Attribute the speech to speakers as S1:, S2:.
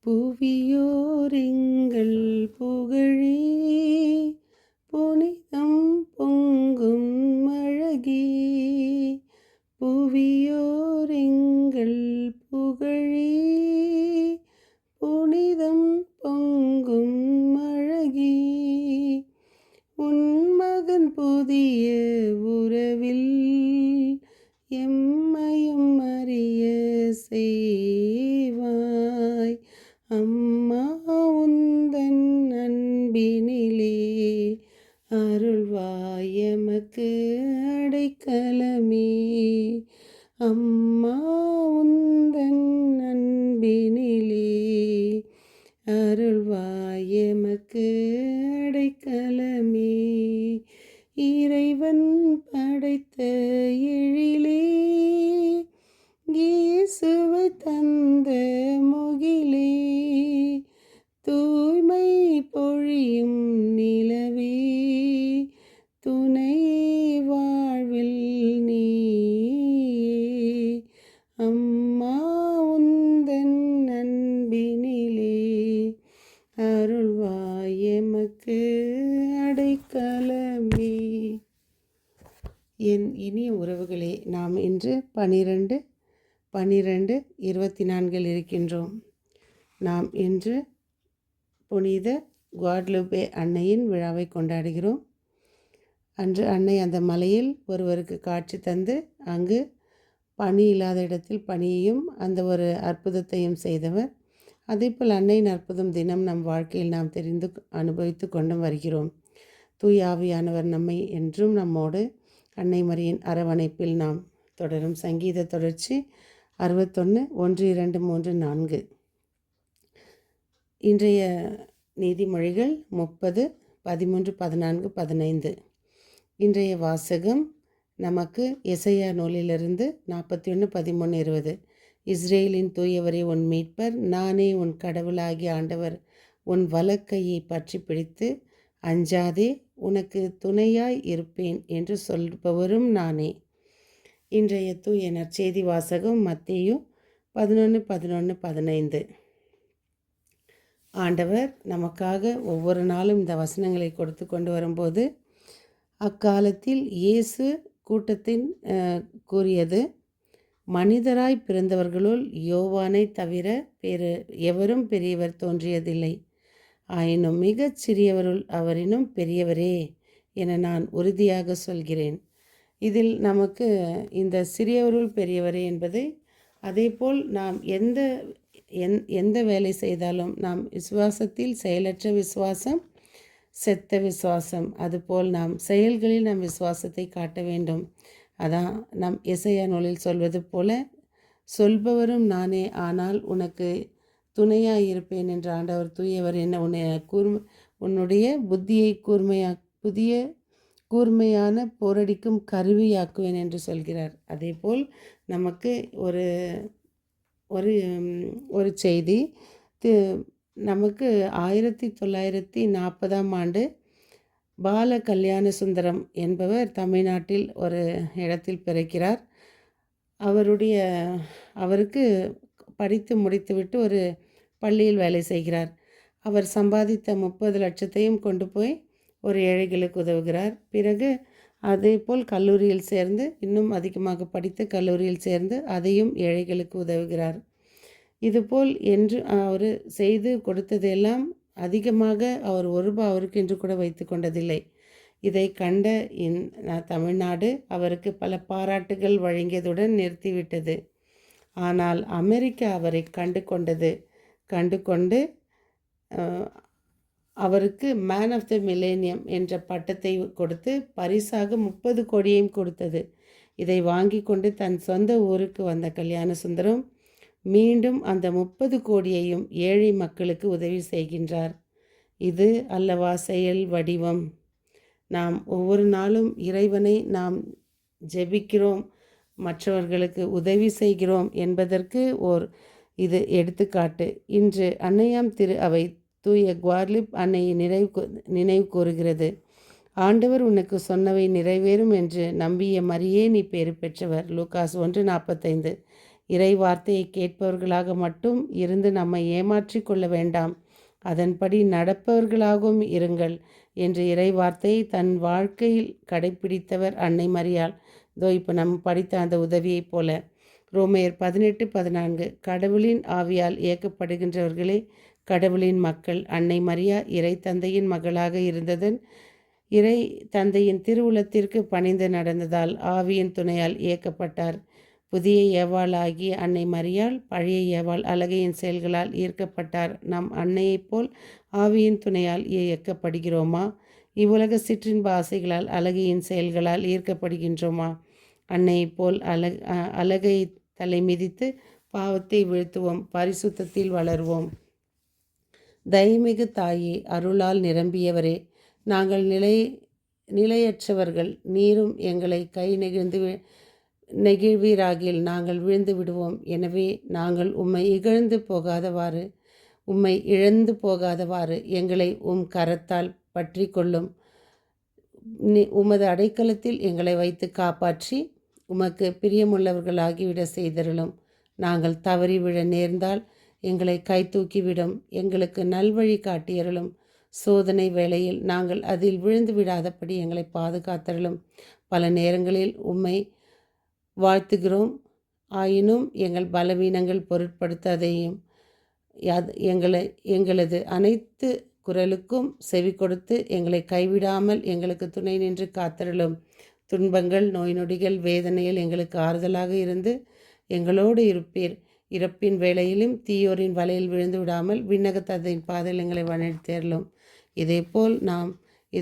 S1: புவியோரெங்கள் புகழே புனிதம் பொங்கும் அழகே. புவியோரெங்கள் புகழே புனிதம் பொங்கும் அழகே. உன் மகன் புதிய உறவில் எம்மையும் அறிய செய்வாய். அம்மா உந்தன் அன்பினிலே அருள்வாய் எமக்கு அடைக்கலமே. அம்மா உந்தன் அன்பினிலே அருள்வாய் எமக்கு அடைக்கலமே. இறைவன் படைத்த எழிலே இயேசுவை தந்த முகிலே, தூய்மை பொழியும் நிலவே துணை வாழ்வில் நீயே. அம்மா உந்தன் அன்பினிலே அருள்வாய் எமக்கு அடைக்கலமே. என் இனிய உறவுகளே, நாம் இன்று 12/12/24 இருக்கின்றோம். நாம் இன்று புனித குவாடலுபே அன்னையின் விழாவை கொண்டாடுகிறோம். அன்று அன்னை அந்த மலையில் ஒருவருக்கு காட்சி தந்து அங்கு பனி இல்லாத இடத்தில் பனியையும் அந்த ஒரு அற்புதத்தையும் செய்தவர். அதேபோல் அன்னையின் அற்புதம் தினம் நம் வாழ்க்கையில் நாம் தெரிந்து அனுபவித்து கொண்டும் வருகிறோம். தூய ஆவியானவர் நம்மை என்றும் நம்மோடு அன்னை மரியின் அரவணைப்பில் நாம் தொடரும். சங்கீத தொடர்ச்சி 61 1 2 3 4. இன்றைய நீதிமொழிகள் 30 13 14 15. இன்றைய வாசகம் நமக்கு எசையா நூலிலிருந்து 41 13 20. இஸ்ரேலின் தூயவரே உன் மீட்பர், நானே உன் கடவுளாகிய ஆண்டவர், உன் வலக்கையை பற்றி பிடித்து அஞ்சாதே, உனக்கு துணையாய் இருப்பேன் என்று சொல்பவரும் நானே. இன்றைய தூய நற்செய்தி வாசகம் மத்தேயு 11 11 15. ஆண்டவர் நமக்காக ஒவ்வொரு நாளும் இந்த வசனங்களை கொடுத்து கொண்டு வரும்போது, அக்காலத்தில் இயேசு கூட்டத்தின் கூறியது, மனிதராய் பிறந்தவர்களுள் யோவானை தவிர வேறு எவரும் பெரியவர் தோன்றியதில்லை. ஆயினும் மிகச் சிறியவருள் அவரினும் பெரியவரே என நான் உறுதியாக சொல்கிறேன். இதில் நமக்கு இந்த சிறியவருள் பெரியவரே என்பதை, அதேபோல் நாம் எந்த வேலை செய்தாலும் நாம் விசுவாசத்தில் செயலற்ற விசுவாசம் செத்த விசுவாசம், அதுபோல் நாம் செயல்களில் நம் விசுவாசத்தை காட்ட வேண்டும். அதான் நம் எசையா நூலில் சொல்வது போல, சொல்பவரும் நானே, ஆனால் உனக்கு துணையாக இருப்பேன் என்ற ஆண்டவர் தூயவர் என்ன உன்னுடைய புத்தியை கூர்மையான போரடிக்கும் கருவியாக்குவேன் என்று சொல்கிறார். அதேபோல் நமக்கு ஒரு செய்தி நமக்கு 1940ஆம் ஆண்டு பால கல்யாண சுந்தரம் என்பவர் தமிழ்நாட்டில் ஒரு இடத்தில் பிறக்கிறார். அவருக்கு படித்து முடித்துவிட்டு ஒரு பள்ளியில் வேலை செய்கிறார். அவர் சம்பாதித்த 30 லட்சத்தையும் கொண்டு போய் ஒரு ஏழைகளுக்கு உதவுகிறார். பிறகு அதேபோல் கல்லூரியில் சேர்ந்து இன்னும் அதிகமாக படித்து கல்லூரியில் சேர்ந்து அதையும் ஏழைகளுக்கு உதவுகிறார். இதுபோல் என்று அவர் செய்து கொடுத்ததெல்லாம் அதிகமாக அவர் ₹1 அவருக்கு என்று கூட வைத்து கொண்டதில்லை. இதை கண்ட தமிழ்நாடு அவருக்கு பல பாராட்டுகள் வழங்கியதுடன் நிறுத்திவிட்டது. ஆனால் அமெரிக்கா அவரை கண்டு கொண்டு அவருக்கு மேன் ஆஃப் த மில்லேனியம் என்ற பட்டத்தை கொடுத்து பரிசாக 30 கோடியையும் கொடுத்தது. இதை வாங்கி கொண்டு தன் சொந்த ஊருக்கு வந்த கல்யாண சுந்தரம் மீண்டும் அந்த 30 கோடியையும் ஏழை மக்களுக்கு உதவி செய்கின்றார். இது அல்லவா செயல் வடிவம்? நாம் ஒவ்வொரு நாளும் இறைவனை நாம் ஜெபிக்கிறோம், மற்றவர்களுக்கு உதவி செய்கிறோம் என்பதற்கு இது எடுத்துக்காட்டு. இன்று அன்னையாம் திரு அவை தூய குவாடலுபே அன்னையை நினைவு கூறுகிறது. ஆண்டவர் உனக்கு சொன்னவை நிறைவேறும் என்று நம்பிய மரியே நீ பேறு பெற்றவர். லூகாஸ் 1:45. இறை வார்த்தையை கேட்பவர்களாக மட்டும் இருந்து நம்மை ஏமாற்றிக் கொள்ள வேண்டாம், அதன்படி நடப்பவர்களாகவும் இருங்கள் என்று இறை வார்த்தையை தன் வாழ்க்கையில் கடைப்பிடித்தவர் அன்னை மரியாள். இப்போ நம்ம படித்த அந்த உதவியைப் போல. ரோமையர் 18:14 கடவுளின் ஆவியால் இயக்கப்படுகின்றவர்களே கடவுளின் மக்கள். அன்னை மரியா இறை தந்தையின் மகளாக இருந்ததன் இறை தந்தையின் திருவுளத்திற்கு பணிந்து நடந்ததால் ஆவியின் துணையால் இயக்கப்பட்டார். புதிய ஏவாளாகிய அன்னை மரியாள் பழைய ஏவாள் அழகையின் செயல்களால் ஈர்க்கப்பட்டார். நம் அன்னையைப் போல் ஆவியின் துணையால் இயக்கப்படுகிறோமா? இவ்வுலக சிற்றின்ப ஆசைகளால் அழகையின் செயல்களால் ஈர்க்கப்படுகின்றோமா? அன்னையைப் போல் அழகை தலை மிதித்து பாவத்தை வீழ்த்துவோம், பரிசுத்தத்தில் வளர்வோம். தயமிகு தாயே, அருளால் நிரம்பியவரே, நாங்கள் நிலையற்றவர்கள். நீரும் எங்களை கை நெகிழ்வீராகில் நாங்கள் விழுந்து விடுவோம். எனவே நாங்கள் உம்மை இழந்து போகாதவாறு எங்களை உம் கரத்தால் பற்றி கொள்ளும். உமது அடைக்கலத்தில் எங்களை வைத்து காப்பாற்றி உமக்கு பிரியமுள்ளவர்களாகிவிட செய்தருளும். நாங்கள் தவறி விழ நேர்ந்தால் எங்களை கை தூக்கிவிடும். எங்களுக்கு நல்வழி காட்டியருளும். சோதனை வேளையில் நாங்கள் அதில் விழுந்து விடாதபடி எங்களை பாதுகாத்தருளும். பல நேரங்களில் உம்மை வாழ்த்துகிறோம், ஆயினும் எங்கள் பலவீனங்கள் பொருட்படுத்தாதையும் எங்களது அனைத்து குரலுக்கும் செவி கொடுத்து எங்களை கைவிடாமல் எங்களுக்கு துணை நின்று காத்தருளும். துன்பங்கள், நோய் நொடிகள், வேதனையில் எங்களுக்கு ஆறுதலாக இருந்து எங்களோடு இருப்பீர். இறப்பின் வேளையிலும் தீயோரின் வலையில் விழுந்து விடாமல் விண்ணக தந்தையின் பாதையில் எங்களை வழிநடத்தியருளும். இதேபோல் நாம்